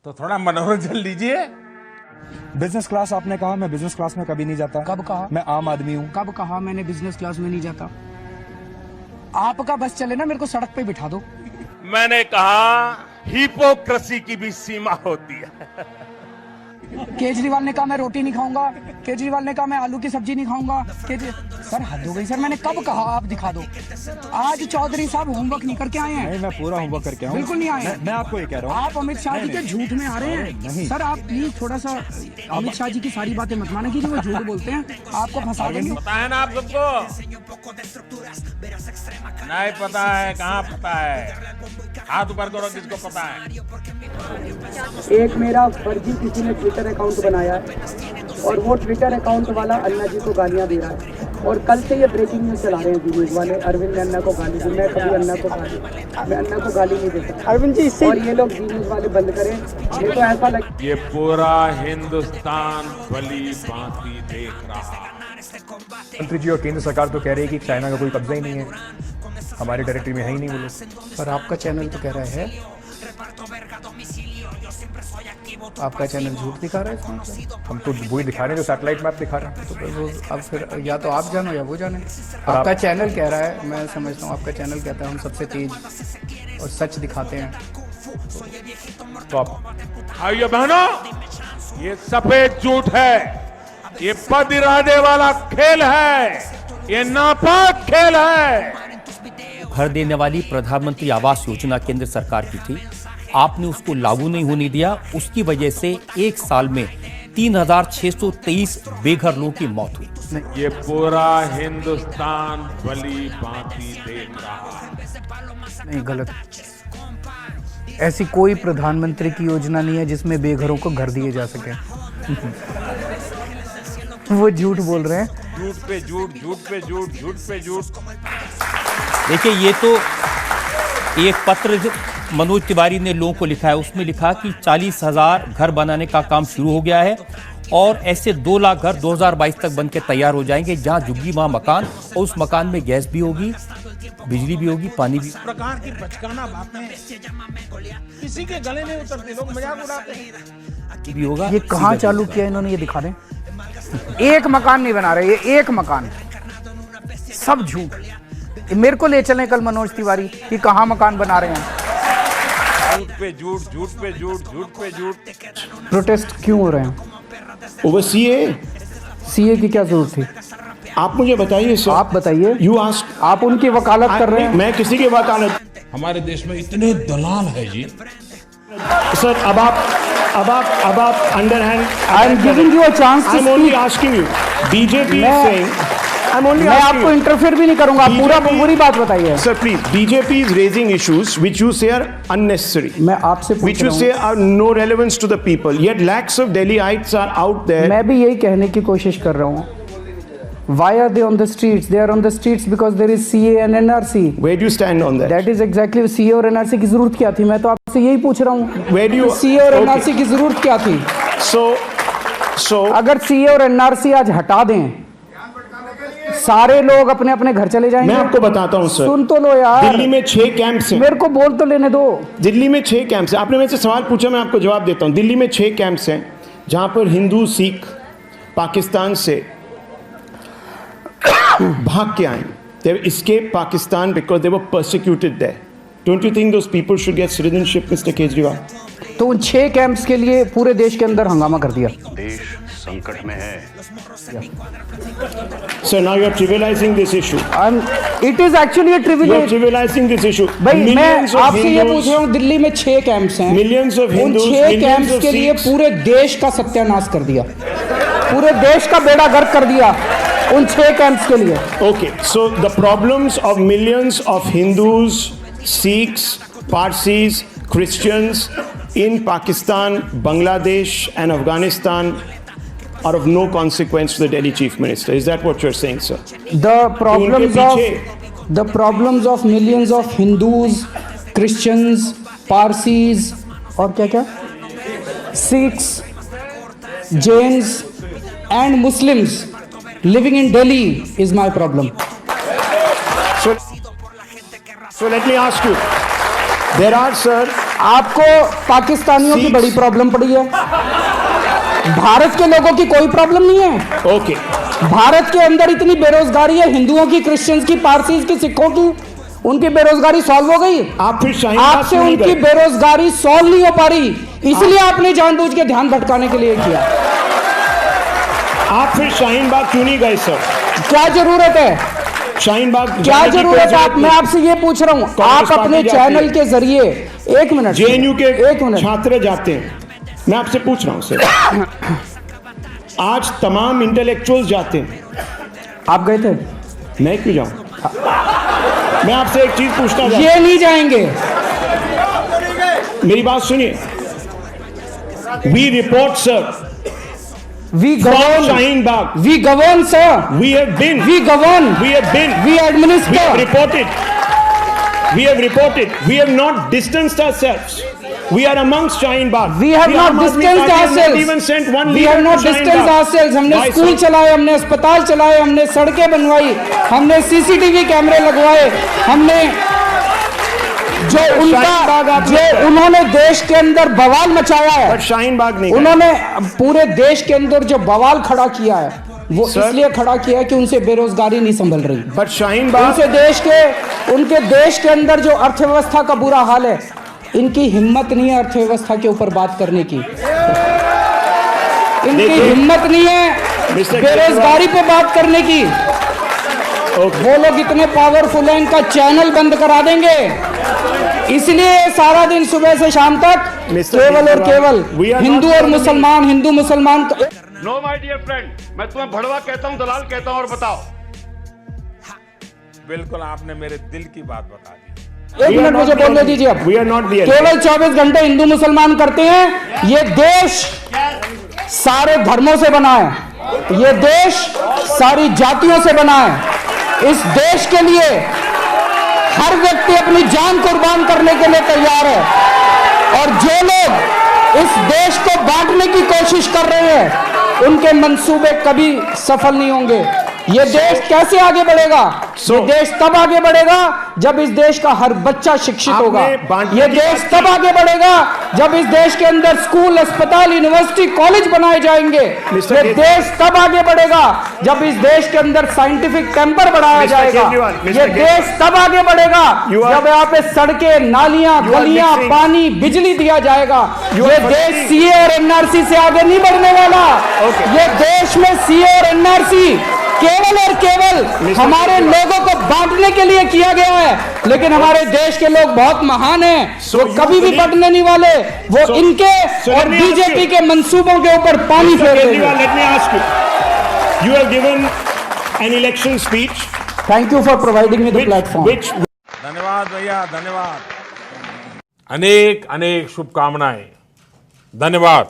तो थोड़ा मनोरंजन लीजिए। बिजनेस क्लास आपने कहा, मैं बिजनेस क्लास में कभी नहीं जाता। कब कहा? मैं आम आदमी हूँ। कब कहा मैंने बिजनेस क्लास में नहीं जाता? आपका बस चले ना, मेरे को सड़क पे बिठा दो। मैंने कहा हिपोक्रेसी की भी सीमा होती है। केजरीवाल ने कहा मैं रोटी नहीं खाऊंगा, केजरीवाल ने कहा मैं आलू की सब्जी नहीं खाऊंगा। सर हद हो गई सर, मैंने कब कहा? आप दिखा दो। आज चौधरी साहब होमवर्क नहीं करके आए हैं। नहीं, मैं पूरा होमवर्क करके आया हूं। बिल्कुल नहीं आए हैं। मैं आपको ये कह रहा हूँ, आप अमित शाह जी के झूठ में आ रहे हैं। नहीं। सर आप प्लीज थोड़ा सा अमित शाह जी की सारी बातें मत माना कीजिए, वो झूठ बोलते हैं, आपको फंसा देंगे। पता है ना आप सबको? नहीं पता है? कहाँ पता है? हाथ ऊपर करो जिसको पता है। एक मेरा फर्जी किसी ने ट्विटर अकाउंट बनाया है और वो ट्विटर अकाउंट वाला अन्ना जी को गालियां दे रहा है, और कल से ये ब्रेकिंग न्यूज चला रहे हैं जी न्यूज वाले। अरविंद ने अन्ना को गाली दी, मैं कभी अन्ना को गाली नहीं देता अरविंद जी। और ये लोग जी न्यूज वाले बंद करें, मेरे को ऐसा लग। ये पूरा हिंदुस्तान भली भांति देख रहा है। मंत्री जी और केंद्र सरकार तो कह रही है कि चाइना का कोई कब्जा ही नहीं है, हमारे टेरिटरी में है ही नहीं वो लोग। पर आपका चैनल तो कह रहा है, आपका चैनल झूठ दिखा रहा है इसमें। हम तो वही दिखा रहे हैं जो सैटेलाइट मैप दिखा रहे हैं। तो वो अब फिर या तो आप जानो या वो जाने। आपका चैनल कह रहा है, मैं समझता हूँ आपका चैनल कहता है हम सबसे तेज और सच दिखाते हैं। तो आप भाइयों बहनों, ये सफेद झूठ है, ये पद इरादे वाला खेल है, ये नापाक खेल है। घर देने वाली प्रधानमंत्री आवास योजना केंद्र सरकार की थी, आपने उसको लागू नहीं होने दिया। उसकी वजह से एक साल में 3,623 बेघर लोगों की मौत हुई। ये पूरा हिंदुस्तान भली भांति देख रहा है। नहीं, गलत। ऐसी कोई प्रधानमंत्री की योजना नहीं है जिसमें बेघरों को घर दिए जा सके। वो झूठ बोल रहे हैं। झूठ पे झूठ, झूठ पे झूठ, झूठ पे झूठ। देखिए, ये तो एक पत्र मनोज तिवारी ने लोगों को लिखा है, उसमें लिखा कि 40,000 घर बनाने का काम शुरू हो गया है और ऐसे 2 लाख घर 2022 तक बन के तैयार हो जाएंगे। जहां झुग्गी वहां मकान, और उस मकान में गैस भी होगी, बिजली भी होगी, पानी भी। इस प्रकार की बचकाना बातें किसी के गले नहीं उतरती, लोग मजाक उड़ाते हैं। भी होगा। ये कहाँ चालू किया इन्होंने, ये दिखा दें। एक मकान नहीं बना रहे, ये एक मकान, सब झूठ। मेरे को ले चलें कल मनोज तिवारी कि कहाँ मकान बना रहे हैं। झूठ पे झूठ, झूठ पे झूठ, झूठ पे झूठ। प्रोटेस्ट क्यों हो रहे हैं? ओवर सीए की क्या जरूरत थी? आप मुझे बताइए सर। आप बताइए। You ask. आप उनकी वकालत कर रहे हैं। मैं किसी की वकालत। हमारे देश में इतने दलाल है जी। सर अब आप underhand. I am giving you a chance I am only asking you. BJP saying मैं आपको इंटरफेयर भी नहीं करूंगा, आप पूरी बात बताइए। Sir, please, BJP is raising issues which you say are unnecessary. मैं आपसे पूछ which you रहा say are no relevance to the people. Yet lakhs of Delhiites are out there. मैं भी यही कहने की कोशिश कर रहा हूँ। Why are they on the streets? They are on the streets because there is CA and NRC. Where do you stand on that? That is exactly CA और NRC की जरूरत क्या थी? मैं तो आपसे यही पूछ रहा हूँ। Where do you? CA और NRC की जरूरत क्या थी? So अगर CA और NRC आज हटा दें, सारे लोग अपने अपने घर चले जाएंगे। मैं आपको बताता हूं सर। सुन तो लो यार। दिल्ली में 6 कैंप्स हैं। मेरे को बोल तो लेने दो। दिल्ली में 6 कैंप्स हैं। आपने मेरे से सवाल पूछा, मैं आपको जवाब देता हूं। दिल्ली में 6 कैंप्स हैं जहां पर हिंदू सिख पाकिस्तान से भाग के आए। They escaped Pakistan because they were persecuted there. Don't you think those people should get citizenship, Mr. Kejriwal? तो उन 6 कैंप्स के लिए पूरे देश के अंदर हंगामा कर दिया। देश संकट में है। Sir, now you are trivializing this issue. It is actually a You are privilege. trivializing this issue. भाई मैं Millions of आपसे ये Hindus- पूछ रहा हूँ, दिल्ली में 6 कैंप्स हैं। Millions of उन Hindus, 6 millions कैंप्स of के लिए Sikhs. पूरे देश का सत्यानाश कर दिया, पूरे देश का बेड़ा गर्क कर दिया उन 6 कैंप्स के लिए। Okay, so the problems of millions of Hindus, Sikhs, Parsis, Christians in Pakistan, Bangladesh and Afghanistan are of no consequence to the Delhi Chief Minister. Is that what you're saying, sir? The problems of millions of Hindus, Christians, Parsis और क्या Sikhs, Jains and Muslims living in Delhi is my problem. So let me ask you. There are, sir, आपको पाकिस्तानियों की बड़ी problem पड़ी है, भारत के लोगों की कोई प्रॉब्लम नहीं है। ओके, भारत के अंदर इतनी बेरोजगारी है, हिंदुओं की, क्रिश्चियंस की, पारसीज की, सिखों की, उनकी बेरोजगारी सॉल्व हो गई। आप फिर शाहीन बाग आपसे क्यों नहीं उनकी गए? बेरोजगारी सॉल्व नहीं हो पा रही, इसलिए आपने जानबूझ के ध्यान भटकाने के लिए किया। आप फिर शाहीन बाग क्यों नहीं गए सर? क्या जरूरत है, शाहीन बाग क्या जाने की जरूरत है? कोई आप, मैं आपसे ये पूछ रहा हूं, आप पार्टी अपने जाती चैनल है। के जरिए, एक मिनट, जेएनयू के एक मिनट, छात्र जाते हैं, मैं आपसे पूछ रहा हूं सर। आज तमाम इंटेलेक्चुअल्स जाते हैं, आप गए थे? मैं क्यों जाऊं? मैं आपसे एक चीज पूछना चाहता ये नहीं जाएंगे। हूं, मेरी बात सुनिए। We report sir We from govern, Shaheen Bagh. we govern, sir. We have been. We govern. We have been. We administer. We have reported. We have reported. We have not distanced ourselves. We are amongst Shaheen Bagh. We have The not Aam Aadmi distanced Party has not ourselves. even sent one We leader have to not Shaheen distanced Bagh. ourselves. हमने Why, school sir? चलाए, हमने अस्पताल चलाए, हमने सड़कें बनवाई, हमने CCTV कैमरे लगवाए, हमने जो उन्होंने देश के अंदर बवाल मचाया है, But Shaheen Bagh नहीं गए। उन्होंने पूरे देश के अंदर जो बवाल खड़ा किया है, वो Sir? इसलिए खड़ा किया है कि उनसे बेरोजगारी नहीं संभल रही। But Shaheen Bagh. उनके देश के अंदर जो अर्थव्यवस्था का बुरा हाल है, इनकी हिम्मत नहीं है अर्थव्यवस्था के ऊपर बात करने की, इनकी देखिए, हिम्मत नहीं है Mr. बेरोजगारी पे बात करने की। वो लोग इतने पावरफुल हैं, इनका चैनल बंद करा देंगे। इसलिए सारा दिन सुबह से शाम तक Mr. केवल और केवल We are हिंदू not और मुसलमान, हिंदू मुसलमान। नो माय डियर फ्रेंड, मैं तुम्हें भड़वा कहता हूं, दलाल कहता हूं, और बताओ। बिल्कुल आपने मेरे दिल की बात बता दी। एक We are मिनट not मुझे the बोलने enemy. दीजिए। अब We are not the enemy. केवल 24 घंटे हिंदू मुसलमान करते हैं। ये देश सारे धर्मों से बना है, ये देश सारी जातियों से बना है। इस देश के लिए हर व्यक्ति अपनी जान कुर्बान करने के लिए तैयार है, और जो लोग इस देश को बांटने की कोशिश कर रहे हैं, उनके मंसूबे कभी सफल नहीं होंगे। ये देश कैसे आगे बढ़ेगा? ये देश तब आगे बढ़ेगा जब इस देश का हर बच्चा शिक्षित होगा। ये देश तब आगे बढ़ेगा जब इस देश के अंदर स्कूल, अस्पताल, यूनिवर्सिटी, कॉलेज बनाए जाएंगे। ये देश तब आगे बढ़ेगा जब इस देश के अंदर साइंटिफिक टेम्पर बढ़ाया जाएगा। ये देश तब आगे बढ़ेगा जब यहाँ पे सड़कें, नालियां, गलियां, पानी, बिजली दिया जाएगा। ये देश सीए और एनआरसी से आगे नहीं बढ़ने वाला। ये देश में सीए और एनआरसी केवल और केवल हमारे लोगों को बांटने के लिए किया गया है, लेकिन हमारे देश के लोग बहुत महान हैं, वो कभी भी बंटने नहीं वाले। वो इनके और बीजेपी के मंसूबों के ऊपर पानी फेर देंगे। Let me ask you. You have given an election speech. Thank you for providing me the platform. धन्यवाद भैया, धन्यवाद। अनेक अनेक शुभकामनाएं। धन्यवाद।